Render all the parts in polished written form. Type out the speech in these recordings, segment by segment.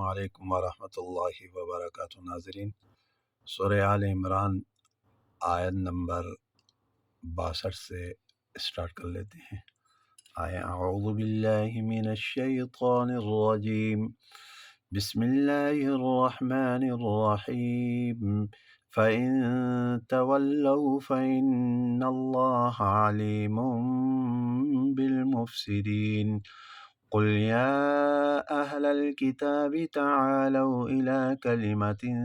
अस्सलामुअलैकुम वरहमतुल्लाहि वबरकातुहू। नाज़रीन, सूरह आल इमरान आयत नंबर 62 से स्टार्ट कर लेते हैं। अऊज़ु बिल्लाहि मिनश शैतानिर रजीम, बिस्मिल्लाहिर रहमानिर रहीम। फ़इन तवल्लौ फ़इन्नल्लाहा अलीमुम बिल मुफ़्सिदीन। क़ुल या अहलल किताबि तआलौ इला कलिमतिन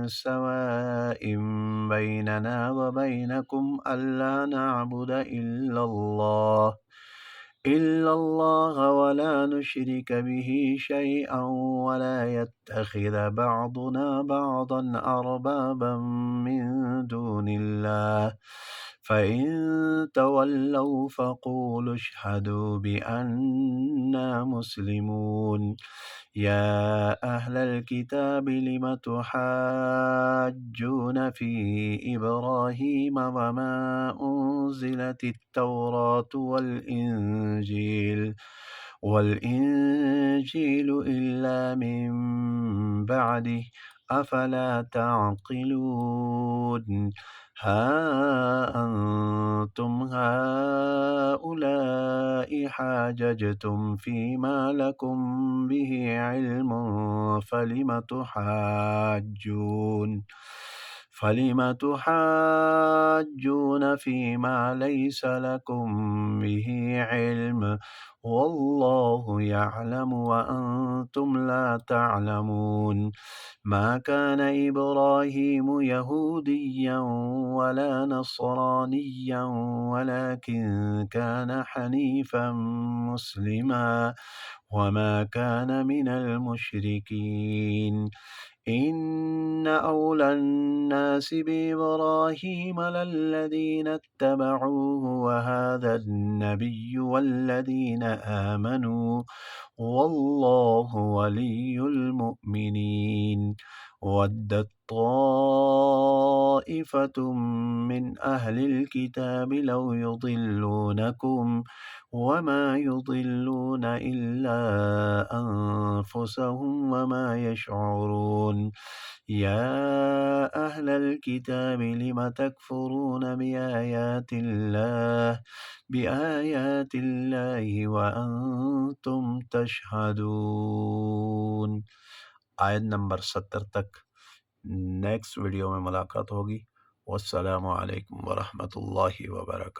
सवाइम बैनना व बैनकुम अल्ला नअबुद इल्लल्लाह व ला नुशरिक बिही शैअन व ला यत्तखिज़ बअदुना बअदन अरबाबन मिन दूनिल्लाह। फ़इन तवल्लौ फ़क़ूलु इश्हदू बिअन्ना मुस्लिमून। या अहलल किताबि लिम तुहाज्जून फ़ी इब्राहीम वमा उन्ज़िलतित तौरातु वल इल्ला मिन बअदिह अफ़ला तअक़िलून। हा अंतुम हाउलाइ हाजजतुम फ़ीमा लकुम बिही इल्मुन फ़लिम तुहाज्जून फ़ीमा लैस लकुम बिही इल्म वल्लाहु यअलमु व अंतुम ला तअलमून। मा कान इब्राहीम यहूदिय्यन वला नसरानिय्यन वलाकिन कान हनीफan मुस्लिमा वमा कान मिनल मुशरिकीन। इन्न औलन नासि बिइब्राहीम लल्लज़ीन इत्तबऊहु व हाज़न नबिय्यु वल्लज़ीन आमनू वल्लाहु वलियुल मुमिनीन। वद्दत ताइफ़तुम मिन अहलिल किताबि लौ युज़िल्लूनकुम वमा युज़िल्लून इल्ला अनफुसहुम वमा यशऊरून। या अहलल किताबि लिम तकफुरून बिआयातिल्लाहि व अंतुम तशहदून। आयत नंबर 70 तक नेक्स्ट वीडियो में मुलाकात होगी। वस्सलामु अलैकुम वरहमतुल्लाहि वबरकातुहू।